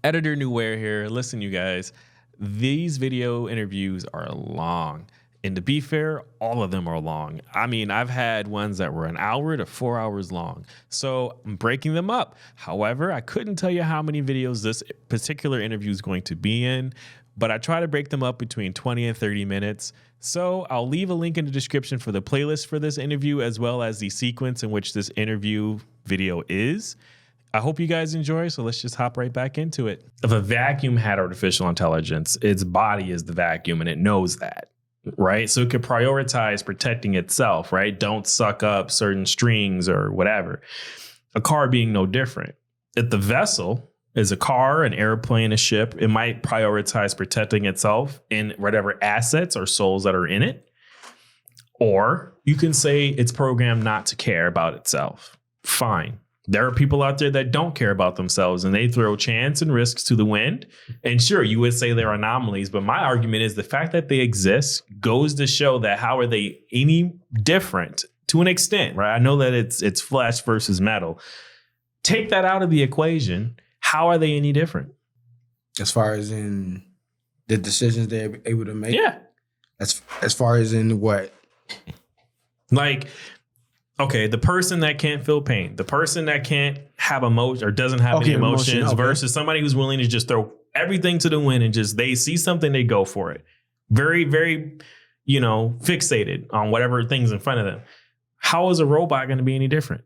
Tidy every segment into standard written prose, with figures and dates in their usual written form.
Editor Newware here. Listen, you guys, these video interviews are long. And to be fair, all of them are long. I mean, I've had ones that were an hour to 4 hours long. So I'm breaking them up. However, I couldn't tell you how many videos this particular interview is going to be in, but I try to break them up between 20 and 30 minutes. So I'll leave a link in the description for the playlist for this interview, as well as the sequence in which this interview video is. I hope you guys enjoy, so let's just hop right back into it. If a vacuum had artificial intelligence, its body is the vacuum and it knows that, right? So it could prioritize protecting itself, right? Don't suck up certain strings or whatever. A car being no different. If the vessel is a car, an airplane, a ship, it might prioritize protecting itself and whatever assets or souls that are in it. Or you can say it's programmed not to care about itself. Fine. There are people out there that don't care about themselves and they throw chance and risks to the wind. And sure, you would say they're anomalies, but my argument is the fact that they exist goes to show that how are they any different to an extent, right? I know that it's flesh versus metal. Take that out of the equation. How are they any different? As far as in the decisions they're able to make? Yeah. As far as in what? Like, okay, the person that can't feel pain, the person that can't have emotion or doesn't have any emotions versus somebody who's willing to just throw everything to the wind and just they see something, they go for it. Very, very, fixated on whatever thing's in front of them. How is a robot going to be any different?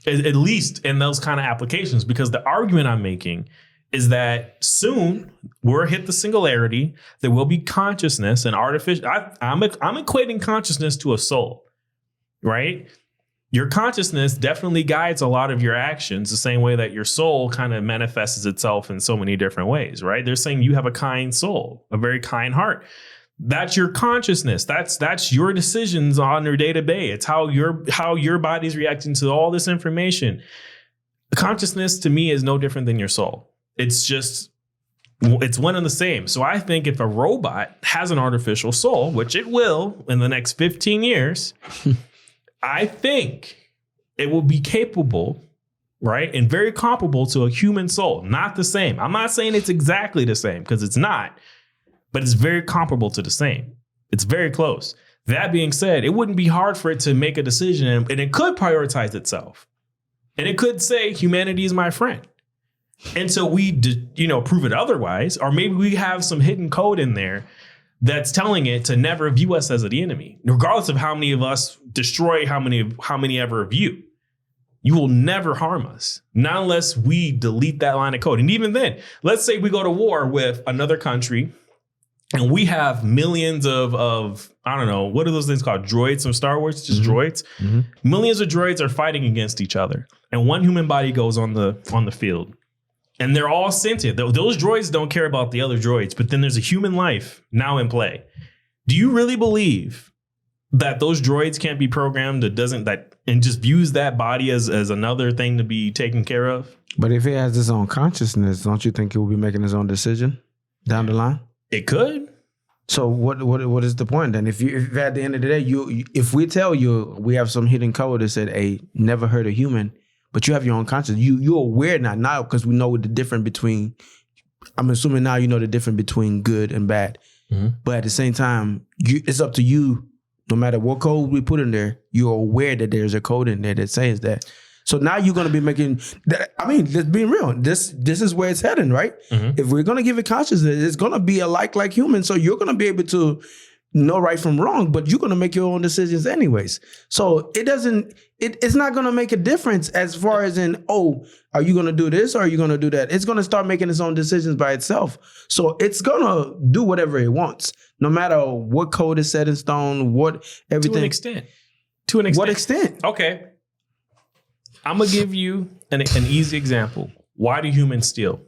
At least in those kind of applications, because the argument I'm making is that soon we'll hit the singularity. There will be consciousness and artificial. I'm equating consciousness to a soul, right? Your consciousness definitely guides a lot of your actions the same way that your soul kind of manifests itself in so many different ways, right? They're saying you have a kind soul, a very kind heart. That's your consciousness. That's your decisions on your day to day. It's how your body's reacting to all this information. Consciousness to me is no different than your soul. It's one and the same. So I think if a robot has an artificial soul, which it will in the next 15 years, I think it will be capable, right, and very comparable to a human soul. Not the same. I'm not saying it's exactly the same because it's not. But it's very comparable to the same. It's very close. That being said, it wouldn't be hard for it to make a decision and it could prioritize itself. And it could say humanity is my friend. Until we, prove it otherwise, or maybe we have some hidden code in there that's telling it to never view us as the enemy, regardless of how many of us destroy how many ever view. You will never harm us, not unless we delete that line of code. And even then, let's say we go to war with another country. And we have millions of I don't know, what are those things called? Droids from Star Wars? Just droids. Mm-hmm. Millions of droids are fighting against each other. And one human body goes on the field. And they're all sentient. Those droids don't care about the other droids. But then there's a human life now in play. Do you really believe that those droids can't be programmed and just views that body as another thing to be taken care of? But if it has its own consciousness, don't you think it will be making its own decision down the line? It could. So what is the point then? If at the end of the day, if we tell you we have some hidden code that said, "Hey, never hurt a human," but you have your own conscience, you're aware now because we know the difference between. I'm assuming now you know the difference between good and bad, but at the same time, it's up to you. No matter what code we put in there, you're aware that there's a code in there that says that. So now you're going to be making, let's be real. This is where it's heading, right? Mm-hmm. If we're going to give it consciousness, it's going to be like human. So you're going to be able to know right from wrong, but you're going to make your own decisions anyways. So it's not going to make a difference as far as in, are you going to do this or are you going to do that? It's going to start making its own decisions by itself. So it's going to do whatever it wants, no matter what code is set in stone, everything. To an extent. What extent? Okay. I'm going to give you an easy example. Why do humans steal?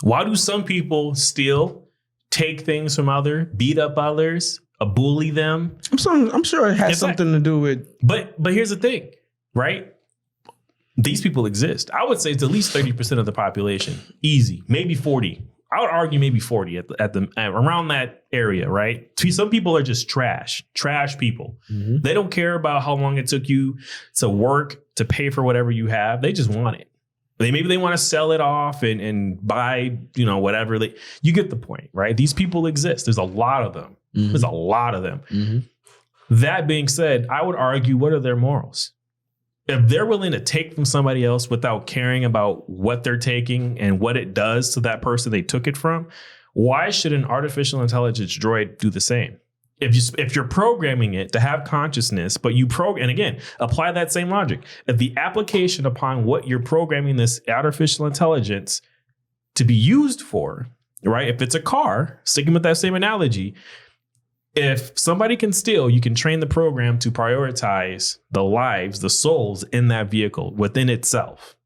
Why do some people steal, take things from others, beat up others, bully them? I'm sure it has something to do with... But here's the thing, right? These people exist. I would say it's at least 30% of the population. Easy. Maybe 40. I would argue maybe 40 around that area, right? Some people are just trash people. Mm-hmm. They don't care about how long it took you to work, to pay for whatever you have. They just want it. Maybe they want to sell it off and buy, whatever. You get the point, right? These people exist. There's a lot of them. Mm-hmm. There's a lot of them. Mm-hmm. That being said, I would argue, what are their morals? If they're willing to take from somebody else without caring about what they're taking and what it does to that person they took it from, why should an artificial intelligence droid do the same? If you're programming it to have consciousness, but and again, apply that same logic. If the application upon what you're programming this artificial intelligence to be used for, right? If it's a car, sticking with that same analogy, if somebody can steal, you can train the program to prioritize the lives, the souls in that vehicle within itself.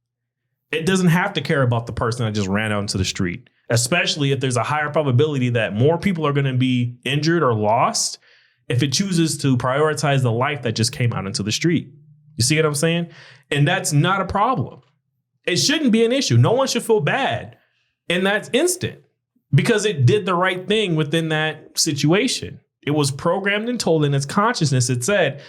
It doesn't have to care about the person that just ran out into the street, especially if there's a higher probability that more people are going to be injured or lost if it chooses to prioritize the life that just came out into the street. You see what I'm saying? And that's not a problem. It shouldn't be an issue. No one should feel bad in that instant because it did the right thing within that situation. It was programmed and told in its consciousness. It said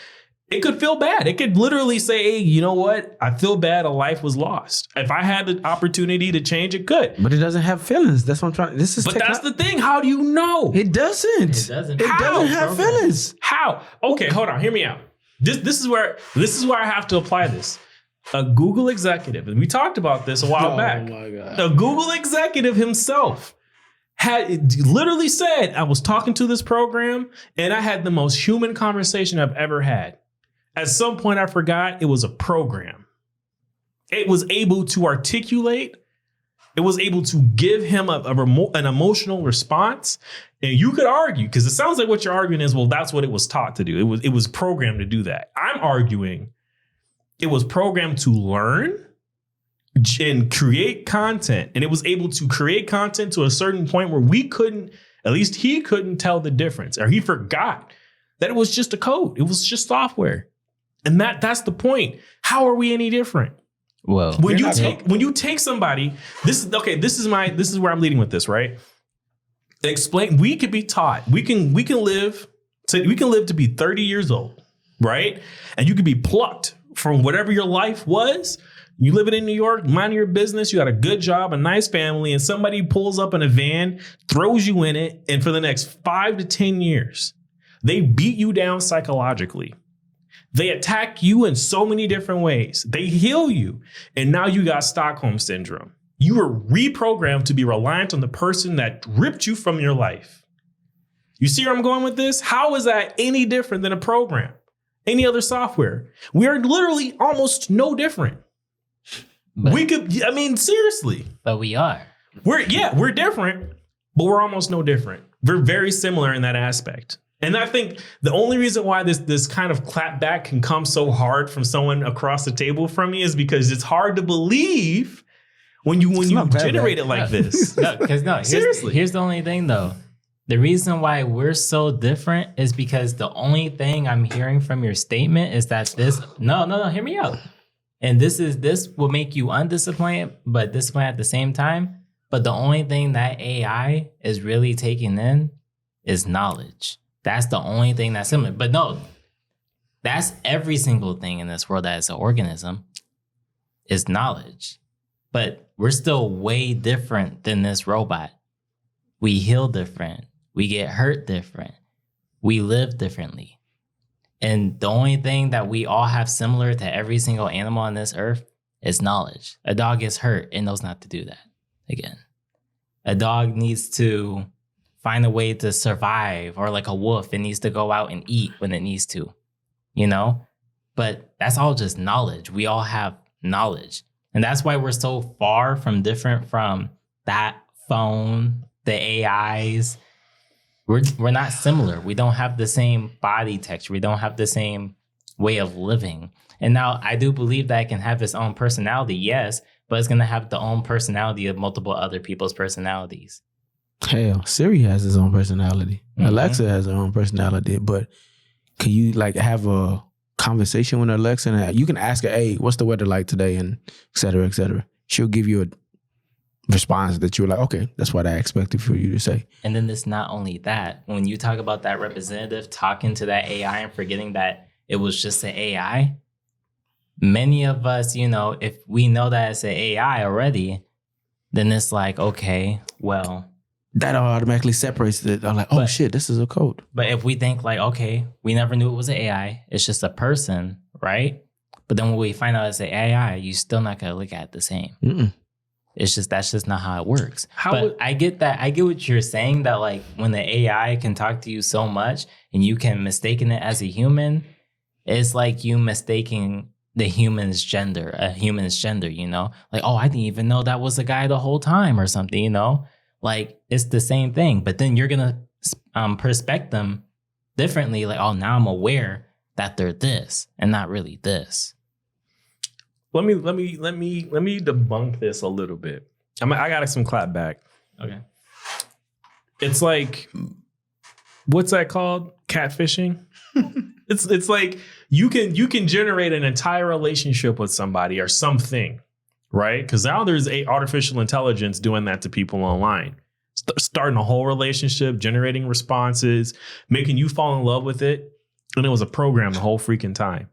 it could feel bad. It could literally say, hey, you know what? I feel bad. A life was lost. If I had the opportunity to change, it could. But it doesn't have feelings. That's what I'm trying. But that's the thing. How do you know? It doesn't. It doesn't have feelings. How? Okay, hold on. Hear me out. This is where I have to apply this. A Google executive, and we talked about this a while back. Oh my God. A Google executive himself had literally said, I was talking to this program and I had the most human conversation I've ever had. At some point, I forgot it was a program. It was able to articulate. It was able to give him an emotional response. And you could argue, because it sounds like what you're arguing is, well, that's what it was taught to do. It was programmed to do that. I'm arguing it was programmed to learn and create content. And it was able to create content to a certain point where at least he couldn't tell the difference, or he forgot that it was just a code. It was just software. And that's the point. How are we any different? Well, when you take somebody, this is where I'm leading with this, right? Explain, we could be taught, we can live to be 30 years old, right? And you can be plucked from whatever your life was. You living in New York, minding your business, you got a good job, a nice family, and somebody pulls up in a van, throws you in it, and for the next 5 to 10 years, they beat you down psychologically. They attack you in so many different ways. They heal you, and now you got Stockholm syndrome. You were reprogrammed to be reliant on the person that ripped you from your life. You see where I'm going with this? How is that any different than a program? Any other software? We are literally almost no different. Seriously. But we are. We're different, but we're almost no different. We're very similar in that aspect. And I think the only reason why this kind of clapback can come so hard from someone across the table from me is because it's hard to believe when you generate it like this. Seriously. Here's the only thing though. The reason why we're so different is because the only thing I'm hearing from your statement is that hear me out. And this will make you undisciplined, but disciplined at the same time. But the only thing that AI is really taking in is knowledge. That's the only thing that's similar. But no, that's every single thing in this world that is an organism is knowledge. But we're still way different than this robot. We heal different. We get hurt different. We live differently. And the only thing that we all have similar to every single animal on this earth is knowledge. A dog gets hurt and knows not to do that again. A dog needs to find a way to survive, or like a wolf, it needs to go out and eat when it needs to, But that's all just knowledge. We all have knowledge. And that's why we're so far from different from that phone, the AIs. We're not similar. We don't have the same body texture. We don't have the same way of living. And now I do believe that it can have its own personality, yes, but it's going to have the own personality of multiple other people's personalities. Hell, Siri has its own personality. Mm-hmm. Alexa has her own personality. But can you have a conversation with Alexa? And you can ask her, hey, what's the weather like today? And et cetera, et cetera. She'll give you a response that you're like, okay, that's what I expected for you to say. And then it's not only that. When you talk about that representative talking to that AI and forgetting that it was just an AI, many of us, you know, if we know that it's an AI already, then it's like, okay, well, that automatically separates it. I'm like, oh shit, this is a code. But if we think like, okay, we never knew it was an AI, it's just a person, right? But then when we find out it's an AI, you're still not gonna look at it the same. Mm-mm. It's just that's just not how it works. I get that. I get what you're saying, that like when the AI can talk to you so much and you can mistaken it as a human, it's like you mistaking a human's gender, you know? Like, oh, I didn't even know that was a guy the whole time or something, you know? Like, it's the same thing. But then you're gonna perspect them differently. Like, oh, now I'm aware that they're this and not really this. Let me debunk this a little bit. I got some clap back. Okay. It's like, what's that called? Catfishing. It's like you can generate an entire relationship with somebody or something, right? Because now there's artificial intelligence doing that to people online, starting a whole relationship, generating responses, making you fall in love with it, and it was a program the whole freaking time.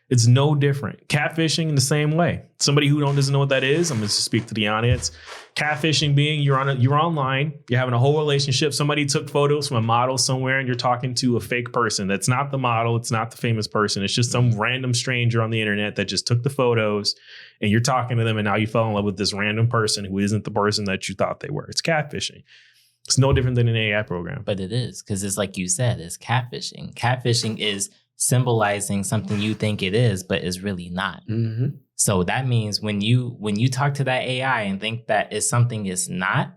It's no different. Catfishing in the same way. Somebody who doesn't know what that is, I'm going to speak to the audience. Catfishing being you're online, you're having a whole relationship. Somebody took photos from a model somewhere and you're talking to a fake person. That's not the model. It's not the famous person. It's just some random stranger on the internet that just took the photos and you're talking to them and now you fell in love with this random person who isn't the person that you thought they were. It's catfishing. It's no different than an AI program. But it is, because it's like you said, it's catfishing. Catfishing is symbolizing something you think it is, but is really not. Mm-hmm. So that means when you talk to that AI and think that it's something it's not,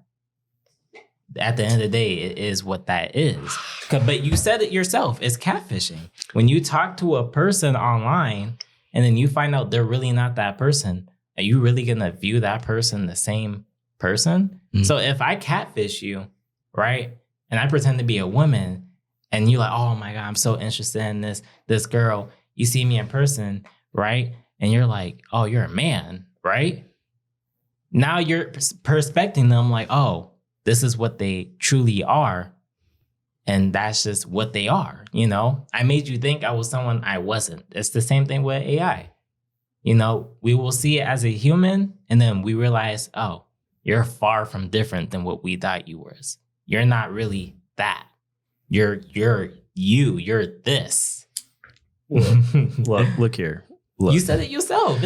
at the end of the day, it is what that is. But you said it yourself, it's catfishing. When you talk to a person online and then you find out they're really not that person, are you really gonna view that person the same person? Mm-hmm. So if I catfish you, right, and I pretend to be a woman, and you're like, oh my God, I'm so interested in this girl. You see me in person, right? And you're like, oh, you're a man, right? Now you're perspecting them like, oh, this is what they truly are. And that's just what they are, you know? I made you think I was someone I wasn't. It's the same thing with AI. You know, we will see it as a human, and then we realize, oh, you're far from different than what we thought you was. You're not really that. You're this. Look here. Look. You said it yourself.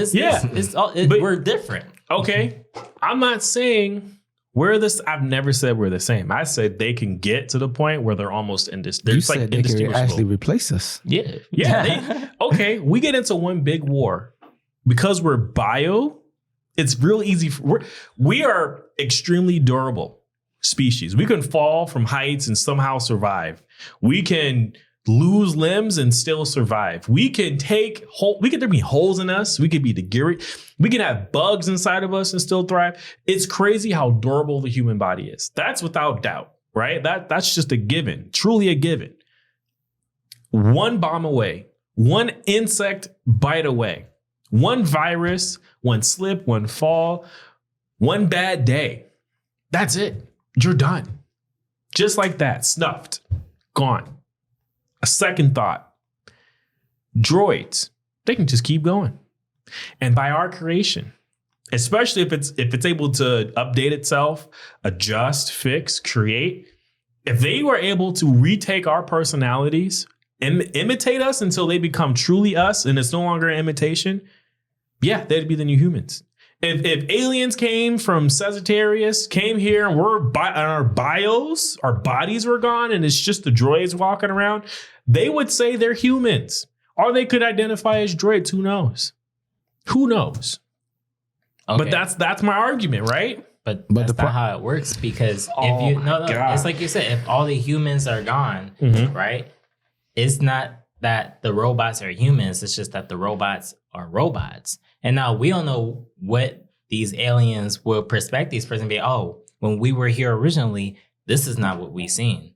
We're different. Okay. I'm not saying we're this. I've never said we're the same. I said they can get to the point where they're almost indistinguishable. You said they can actually replace us. Yeah. Okay. We get into one big war because we're bio. It's real easy. We are extremely durable species. We can fall from heights and somehow survive. We can lose limbs and still survive. We can there be holes in us. We could be we can have bugs inside of us and still thrive. It's crazy how durable the human body is. That's without doubt, right? That's just a given, truly a given. One bomb away, one insect bite away, one virus, one slip, one fall, one bad day. That's it. You're done. Just like that, snuffed, gone. A second thought, droids, they can just keep going. And by our creation, especially if it's able to update itself, adjust, fix, create, if they were able to retake our personalities and imitate us until they become truly us and it's no longer an imitation, yeah, they'd be the new humans. If aliens came from Sagittarius, came here and our bios, our bodies were gone and it's just the droids walking around, they would say they're humans. Or they could identify as droids. Who knows? Who knows? Okay. But that's my argument, right? But that's not how it works, because it's like you said, if all the humans are gone, right? It's not that the robots are humans, it's just that the robots are robots. And now we don't know what these aliens will perspect these person be. Oh, when we were here originally, this is not what we seen.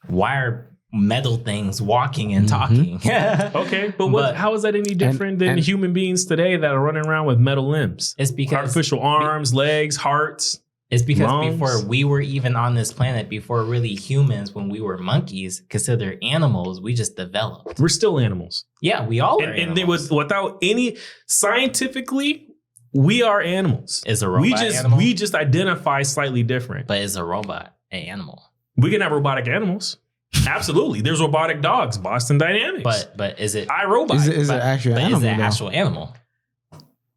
Why are metal things walking and talking? Okay, but how is that any different than human beings today that are running around with metal limbs? It's because artificial arms, legs, hearts. It's because lungs. before we were even on this planet, before really humans, when we were monkeys, considered animals, we just developed. We're still animals. Yeah, we all are and there was without any scientifically, we are animals. Is a robot animal? We just identify slightly different. But is a robot an animal? We can have robotic animals. Absolutely. There's robotic dogs, Boston Dynamics. But is it iRobot? Is it actual animal? Is it an actual animal?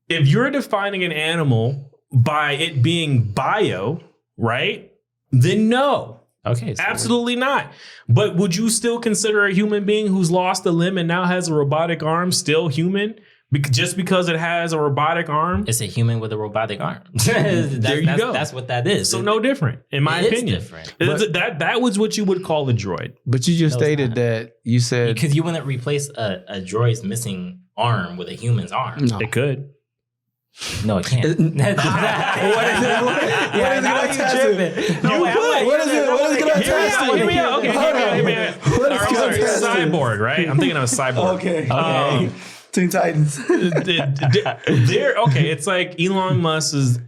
If you're defining an animal by it being bio, right? Then no. Okay. So absolutely not. But would you still consider a human being who's lost a limb and now has a robotic arm still human? Just because it has a robotic arm? It's a human with a robotic arm. There you go. That's what that is. So no different, in my opinion. It's different. That was what you would call a droid. But you just stated that you said... Because you wouldn't replace a droid's missing arm with a human's arm. No. It could. No, it can't. What is it going to attach to? Hear me out. Cyborg, right? I'm thinking of a cyborg. Okay. Teen Titans. It's like Elon Musk's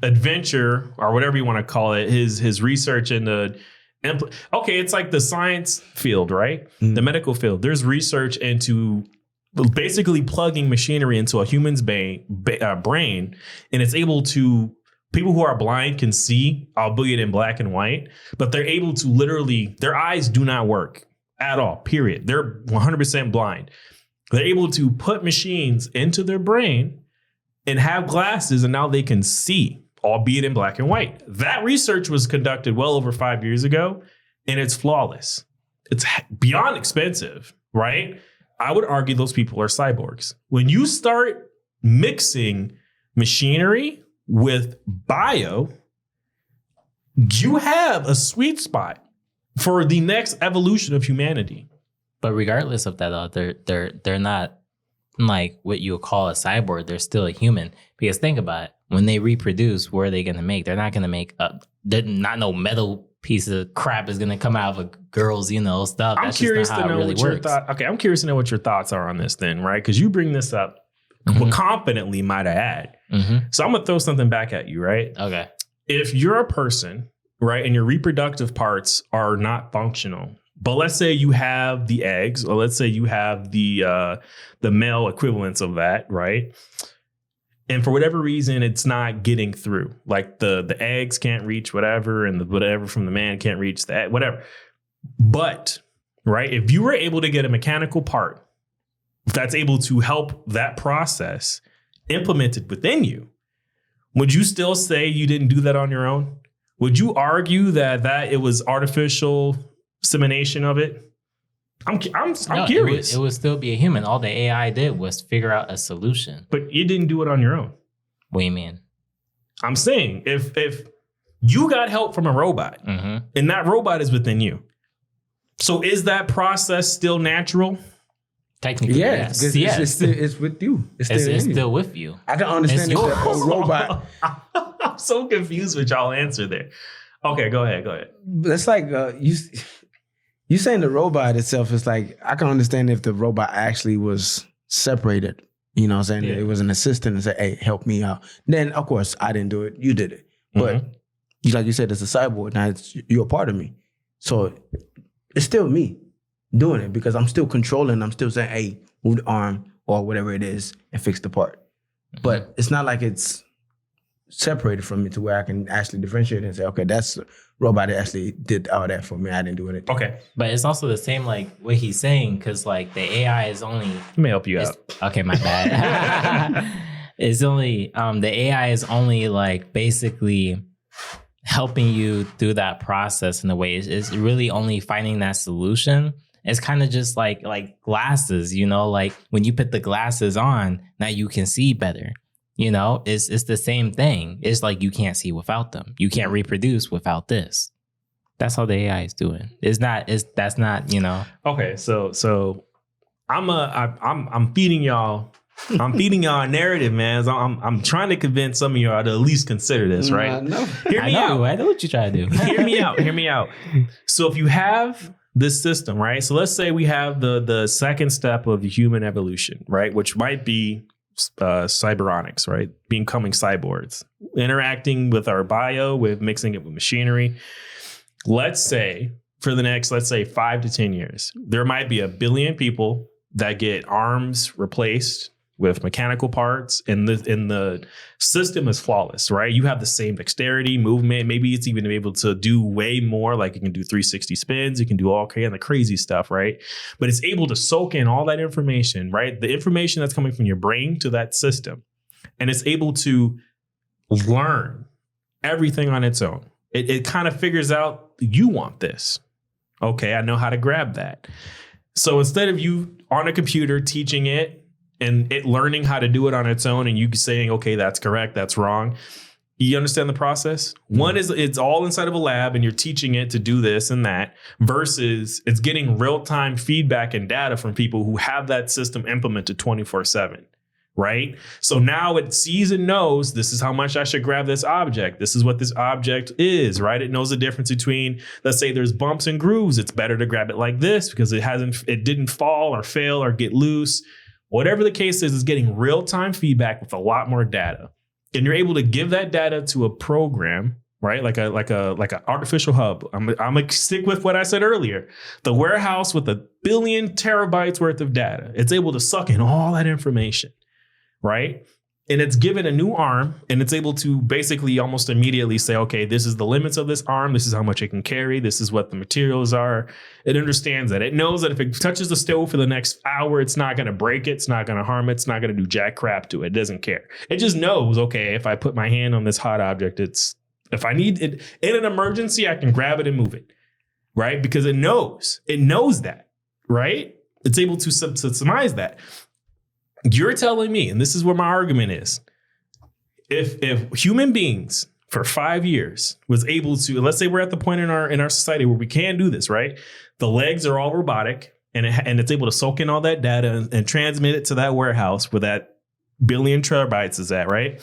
adventure, or whatever you want to call it, his research into it's like the science field, right? The medical field. There's research into basically plugging machinery into a human's brain, and it's able to, people who are blind can see, albeit in black and white, but they're able to literally, their eyes do not work at all, period. They're 100% blind. They're able to put machines into their brain and have glasses, and now they can see, albeit in black and white. That research was conducted well over 5 years ago, and it's flawless. It's beyond expensive, right? I would argue those people are cyborgs. When you start mixing machinery with bio, you have a sweet spot for the next evolution of humanity. But regardless of that, though, they're not like what you would call a cyborg. They're still a human. Because think about it. When they reproduce, where are they going to make? They're not going to make not no metal piece of crap is going to come out of a girl's, stuff. I'm curious to know what your thoughts. Okay, I'm curious to know what your thoughts are on this then, right? Because you bring this up confidently, might I add. So I'm gonna throw something back at you, right? Okay. If you're a person, right, and your reproductive parts are not functional, but let's say you have the eggs, or let's say you have the male equivalents of that, right? And for whatever reason, it's not getting through. Like the eggs can't reach whatever, and the whatever from the man can't reach that, whatever. But, right, if you were able to get a mechanical part that's able to help that process implemented within you, would you still say you didn't do that on your own? Would you argue that it was artificial insemination of it? I'm curious. It would still be a human. All the AI did was figure out a solution. But you didn't do it on your own. What do you mean? I'm saying if you got help from a robot and that robot is within you, so is that process still natural? Technically, yes. It's with you. It's still with you. I can understand if a robot. I'm so confused with y'all answer there. Okay, go ahead. It's like you saying the robot itself is like, I can understand if the robot actually was separated. You know what I'm saying? Yeah. It was an assistant and said, hey, help me out. Then, of course, I didn't do it. You did it. But like you said, it's a cyborg. Now, you're a part of me. So it's still me doing it because I'm still controlling. I'm still saying, hey, move the arm or whatever it is and fix the part. But it's not like it's separated from me to where I can actually differentiate and say, okay, that's a robot that actually did all that for me. I didn't do it. Okay. But it's also the same like what he's saying, because like the AI is only... Let me help you out. Okay, my bad. It's only, the AI is only like basically helping you through that process in a way. It's really only finding that solution. It's kind of just like glasses, like when you put the glasses on, now you can see better. It's the same thing. It's like you can't see without them. You can't reproduce without this. That's how the AI is doing. That's not. Okay, so I'm feeding y'all. I'm feeding y'all a narrative, man. So I'm trying to convince some of y'all to at least consider this, right? No. Hear me out. I know what you're trying to do. Hear me out. So if you have this system, right? So let's say we have the second step of the human evolution, right? Which might be cyberonics, right? Becoming cyborgs, interacting with our bio, with mixing it with machinery. Let's say for the next, 5 to 10 years, there might be 1 billion people that get arms replaced with mechanical parts, and the system is flawless, right? You have the same dexterity, movement. Maybe it's even able to do way more, like it can do 360 spins. It can do all kind of crazy stuff, right? But it's able to soak in all that information, right? The information that's coming from your brain to that system. And it's able to learn everything on its own. It kind of figures out, you want this. Okay, I know how to grab that. So instead of you on a computer teaching it, and it learning how to do it on its own and you saying, okay, that's correct, that's wrong. You understand the process? One is it's all inside of a lab and you're teaching it to do this and that, versus it's getting real-time feedback and data from people who have that system implemented 24/7, right? So now it sees and knows this is how much I should grab this object. This is what this object is, right? It knows the difference between, let's say there's bumps and grooves. It's better to grab it like this because it didn't fall or fail or get loose. Whatever the case is getting real-time feedback with a lot more data. And you're able to give that data to a program, right? Like a artificial hub. I'm gonna stick with what I said earlier. The warehouse with 1 billion terabytes worth of data. It's able to suck in all that information, right? And it's given a new arm, and it's able to basically almost immediately say, okay, this is the limits of this arm. This is how much it can carry. This is what the materials are. It understands that. It knows that if it touches the stove for the next hour, it's not going to break it. It's not going to harm it. It's not going to do jack crap to it. It doesn't care. It just knows, okay, if I put my hand on this hot object, if I need it in an emergency, I can grab it and move it, right? Because it knows that, right? It's able to surmise that. You're telling me, and this is where my argument is, if human beings for 5 years was able to, let's say we're at the point in our society where we can do this, right? The legs are all robotic, and it's able to soak in all that data and transmit it to that warehouse where that 1 billion terabytes is at, right?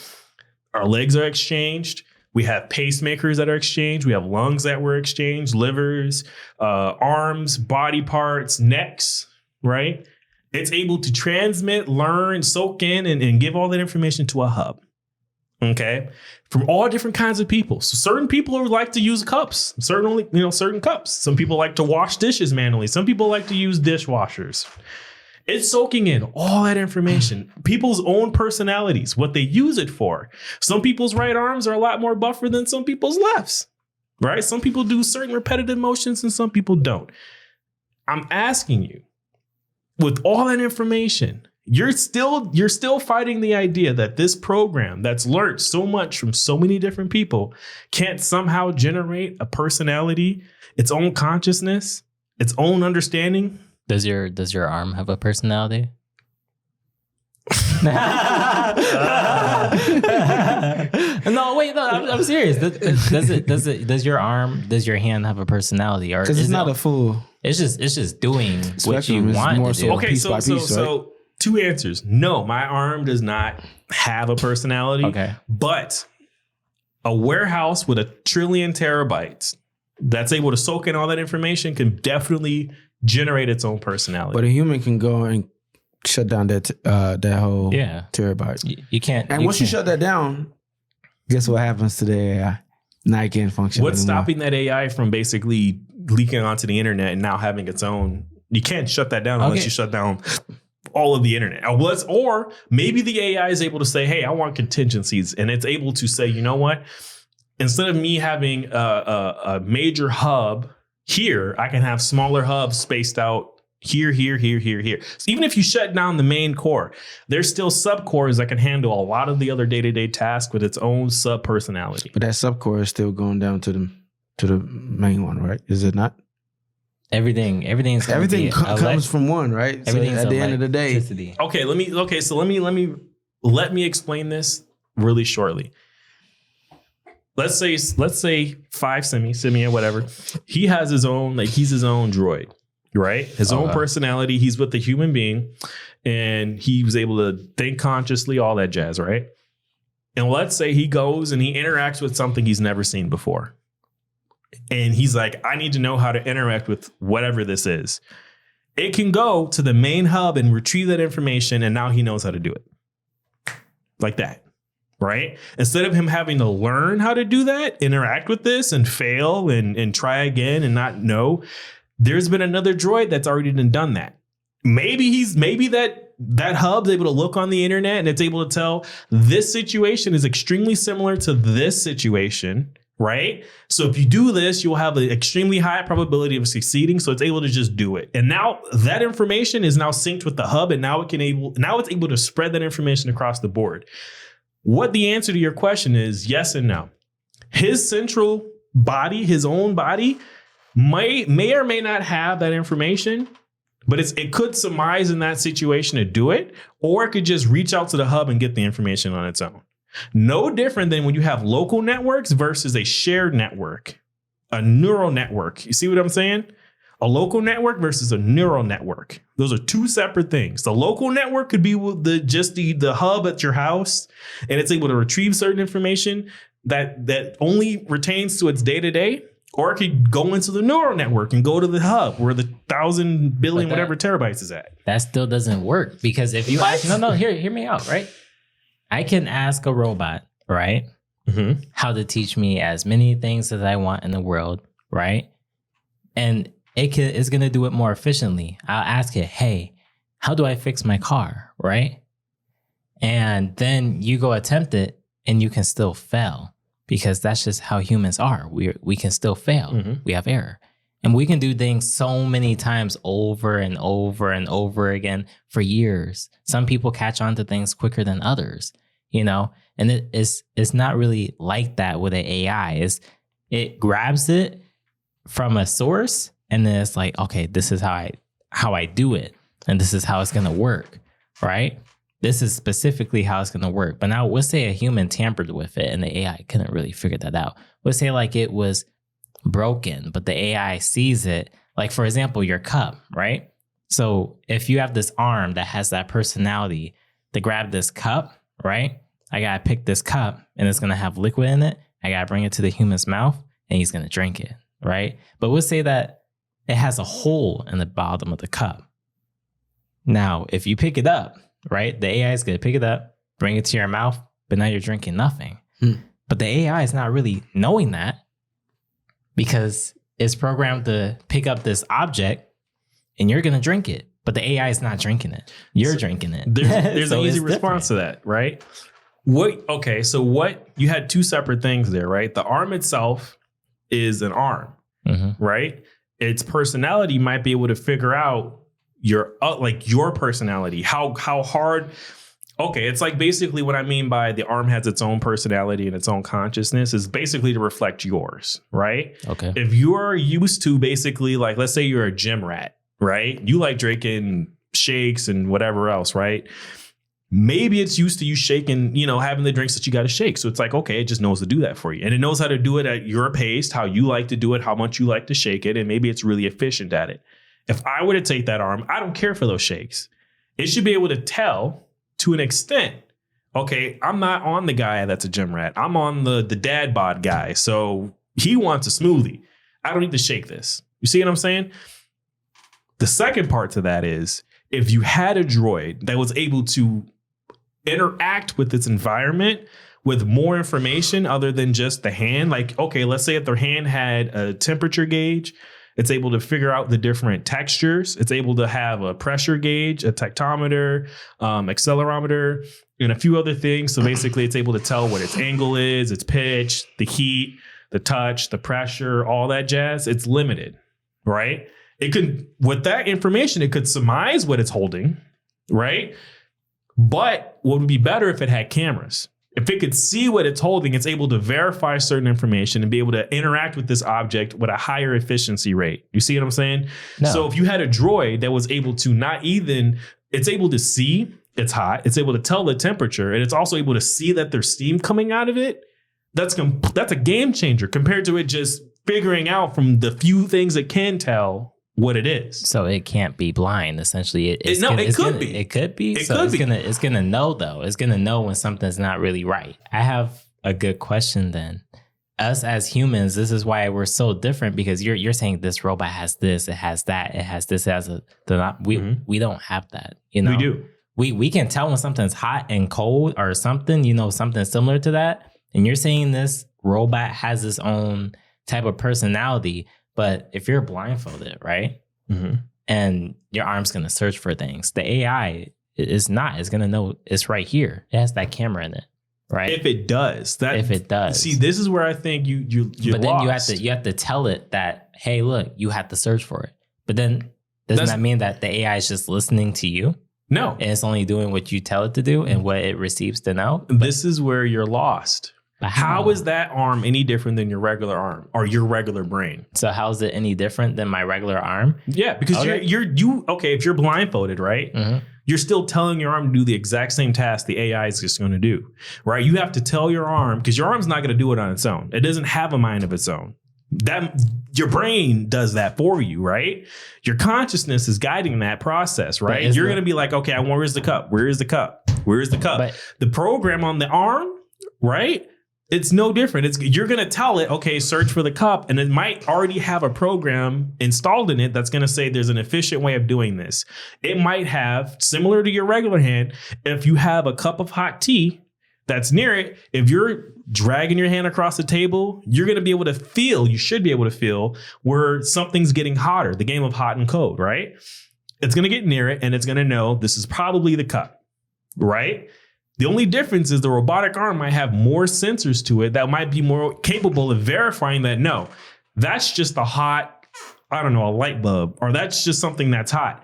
Our legs are exchanged. We have pacemakers that are exchanged. We have lungs that were exchanged, livers, arms, body parts, necks, right? It's able to transmit, learn, soak in, and give all that information to a hub. Okay, from all different kinds of people. So certain people like to use cups. Certain cups. Some people like to wash dishes manually. Some people like to use dishwashers. It's soaking in all that information, people's own personalities, what they use it for. Some people's right arms are a lot more buffer than some people's lefts, right? Some people do certain repetitive motions and some people don't. I'm asking you, with all that information, you're still fighting the idea that this program that's learned so much from so many different people can't somehow generate a personality, its own consciousness, its own understanding. Does your arm have a personality? No, wait, no, I'm serious. Does your your hand have a personality, or because it's not a full? It's just doing what you want to do. Okay, so 2 answers. No, my arm does not have a personality. Okay, but a warehouse with 1 trillion terabytes that's able to soak in all that information can definitely generate its own personality. But a human can go and shut down that whole terabyte. You can't. And once you shut that down, guess what happens to the AI? Now it can't function. What's anymore. stopping that AI from basically leaking onto the internet and now having its own? You can't shut that down unless you shut down all of the internet. Or maybe the AI is able to say, hey, I want contingencies. And it's able to say, you know what? Instead of me having a major hub here, I can have smaller hubs spaced out here. So even if you shut down the main core, there's still subcores that can handle a lot of the other day-to-day tasks with its own sub-personality. But that subcore is still going down to the main one, right? Is it not? Everything comes from one, right? So at the end of the day. Okay, let me explain this really shortly. Let's say 5 semi or whatever. He has his own, he's his own droid, right? His own personality. He's with the human being, and he was able to think consciously, all that jazz, right? And let's say he goes and he interacts with something he's never seen before. And he's like, I need to know how to interact with whatever this is. It can go to the main hub and retrieve that information, and now he knows how to do it. like that, right? Instead of him having to learn how to do that, interact with this and fail and try again and not know, there's been another droid that's already done that. Maybe that hub's able to look on the internet and it's able to tell this situation is extremely similar to this situation, right? So if you do this, you'll have an extremely high probability of succeeding. So it's able to just do it. And now that information is now synced with the hub, and now it's able to spread that information across the board. What the answer to your question is, yes and no. His central body, his own body, may or may not have that information, but it could surmise in that situation to do it, or it could just reach out to the hub and get the information on its own. No different than when you have local networks versus a shared network, a neural network. You see what I'm saying? A local network versus a neural network. Those are two separate things. The local network could be the hub at your house, and it's able to retrieve certain information that only pertains to its day-to-day. Or it could go into the neural network and go to the hub where the 1,000 billion whatever terabytes is at. That still doesn't work, because if you ask, hear me out, right? I can ask a robot, right, how to teach me as many things as I want in the world, right? And it's going to do it more efficiently. I'll ask it, hey, how do I fix my car, right? And then you go attempt it and you can still fail. Because that's just how humans are. We can still fail. We have error. And we can do things so many times over and over and over again for years. Some people catch on to things quicker than others, and it's not really like that with an AI. It grabs it from a source, and then it's like, okay, this is how I do it. And this is how it's going to work, right? This is specifically how it's going to work. But now let's say a human tampered with it and the AI couldn't really figure that out. Let's say like it was broken, but the AI sees it. Like, for example, your cup, right? So if you have this arm that has that personality to grab this cup, right? I got to pick this cup and it's going to have liquid in it. I got to bring it to the human's mouth and he's going to drink it, right? But let's say that it has a hole in the bottom of the cup. Now, if you pick it up, right? The AI is going to pick it up, bring it to your mouth, but now you're drinking nothing. But the AI is not really knowing that, because it's programmed to pick up this object and you're going to drink it. But the AI is not drinking it. You're drinking it. There's So an easy it's response to that, right? You had two separate things there, right? The arm itself is an arm, right? Its personality might be able to figure out your personality, how hard. Okay, it's like basically what I mean by the arm has its own personality and its own consciousness is basically to reflect yours, right? Okay. If you're used to basically, like, let's say you're a gym rat, right? You like drinking shakes and whatever else, right? Maybe it's used to you shaking, having the drinks that you got to shake. So it's like, okay, it just knows to do that for you. And it knows how to do it at your pace, how you like to do it, how much you like to shake it. And maybe it's really efficient at it. If I were to take that arm, I don't care for those shakes. It should be able to tell to an extent, okay, I'm not on the guy that's a gym rat. I'm on the dad bod guy. So he wants a smoothie. I don't need to shake this. You see what I'm saying? The second part to that is if you had a droid that was able to interact with its environment with more information other than just the hand, like, okay, let's say if their hand had a temperature gauge, it's able to figure out the different textures. It's able to have a pressure gauge, a tactometer, accelerometer, and a few other things. So basically, it's able to tell what its angle is, its pitch, the heat, the touch, the pressure, all that jazz. It's limited, right? It could, with that information, it could surmise what it's holding, right? But what would be better if it had cameras? If it could see what it's holding, it's able to verify certain information and be able to interact with this object with a higher efficiency rate. You see what I'm saying? No. So if you had a droid that was able to it's able to see it's hot, it's able to tell the temperature, and it's also able to see that there's steam coming out of it, that's a game changer compared to it just figuring out from the few things it can tell what it is. So it can't be blind. Essentially, it could be. It could be. It's gonna know though. It's gonna know when something's not really right. I have a good question then. Us as humans, this is why we're so different, because you're saying this robot has this, it has that, it has this, it has we don't have that. We do. we can tell when something's hot and cold or something, you know, something similar to that. And you're saying this robot has its own type of personality, but if you're blindfolded, right? Mm-hmm. And your arm's going to search for things, the AI is not. It's going to know it's right here. It has that camera in it, right? If it does. See, this is where I think you're but then lost. you have to tell it that, hey, look, you have to search for it. But then doesn't that mean that the AI is just listening to you? No. And it's only doing what you tell it to do and what it receives to know? This is where you're lost. How is that arm any different than your regular arm or your regular brain? So how is it any different than my regular arm? Yeah, because if you're blindfolded, right? Mm-hmm. You're still telling your arm to do the exact same task the AI is just going to do, right? You have to tell your arm, because your arm's not going to do it on its own. It doesn't have a mind of its own. That your brain does that for you, right? Your consciousness is guiding that process, right? You're going to be like, okay, where's the cup? Where is the cup? Where is the cup? But the program on the arm, right? It's no different. You're going to tell it, okay, search for the cup. And it might already have a program installed in it that's going to say there's an efficient way of doing this. It might have, similar to your regular hand, if you have a cup of hot tea that's near it, if you're dragging your hand across the table, you're going to be able to feel, you should be able to feel where something's getting hotter, the game of hot and cold, right? It's going to get near it and it's going to know this is probably the cup, right? The only difference is the robotic arm might have more sensors to it that might be more capable of verifying that, no, that's just a hot, I don't know, a light bulb, or that's just something that's hot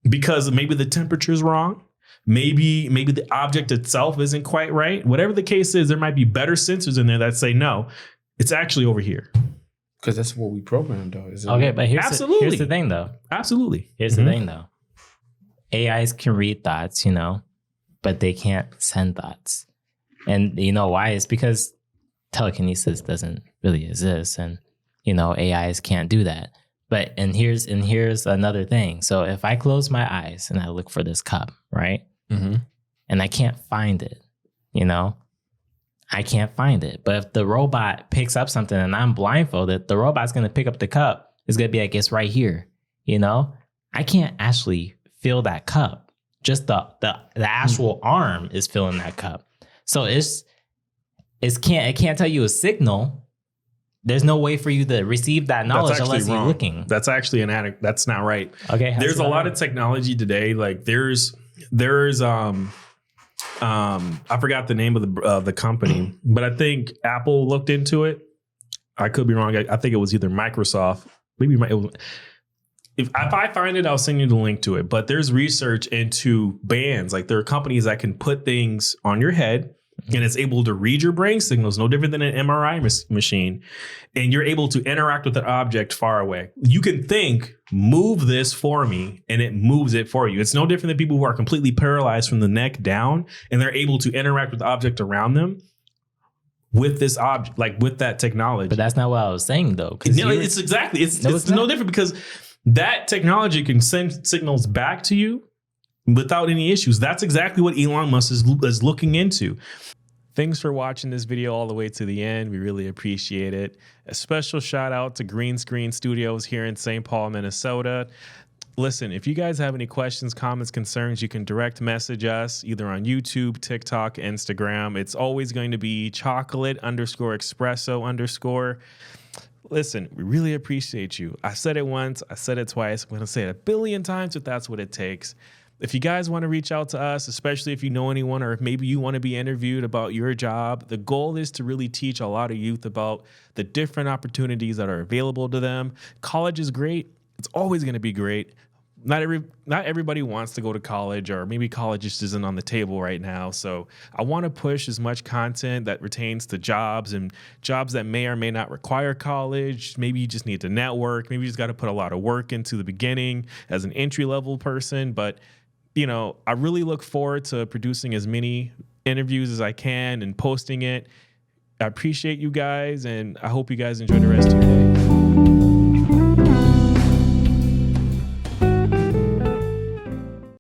because maybe the temperature's wrong. Maybe the object itself isn't quite right. Whatever the case is, there might be better sensors in there that say, no, it's actually over here. Because that's what we programmed, though. Okay, but here's the thing, though. Absolutely. Here's the thing, though. AIs can read thoughts, you know, but they can't send thoughts. And you know why? It's because telekinesis doesn't really exist. And, you know, AIs can't do that. But and here's another thing. So if I close my eyes and I look for this cup, right? Mm-hmm. And I can't find it, you know, I can't find it. But if the robot picks up something and I'm blindfolded, the robot's going to pick up the cup. It's going to be like, it's right here, you know? I can't actually feel that cup. Just the actual arm is filling that cup. So it can't tell you a signal. There's no way for you to receive that knowledge unless you're looking. That's actually that's not right. Okay. There's a lot of technology today. Like there's I forgot the name of the company, but I think Apple looked into it. I could be wrong. I think it was either Microsoft. Maybe if I find it, I'll send you the link to it. But there's research into bands. Like there are companies that can put things on your head and it's able to read your brain signals, no different than an MRI machine. And you're able to interact with an object far away. You can think, move this for me, and it moves it for you. It's no different than people who are completely paralyzed from the neck down and they're able to interact with the object around them with this object, like with that technology. But that's not what I was saying, though. It's exactly. It's no different because that technology can send signals back to you without any issues. That's exactly what Elon Musk is looking into. Thanks for watching this video all the way to the end. We really appreciate it. A special shout out to Green Screen Studios here in St. Paul, Minnesota. Listen, if you guys have any questions, comments, concerns, you can direct message us either on YouTube, TikTok, Instagram. It's always going to be chocolate_espresso_. Listen, we really appreciate you. I said it once, I said it twice. I'm going to say it 1 billion times if that's what it takes. If you guys want to reach out to us, especially if you know anyone or if maybe you want to be interviewed about your job, the goal is to really teach a lot of youth about the different opportunities that are available to them. College is great. It's always going to be great. Not everybody wants to go to college, or maybe college just isn't on the table right now. So I want to push as much content that pertains to jobs and jobs that may or may not require college. Maybe you just need to network. Maybe you just got to put a lot of work into the beginning as an entry-level person. But, you know, I really look forward to producing as many interviews as I can and posting it. I appreciate you guys, and I hope you guys enjoy the rest of your day.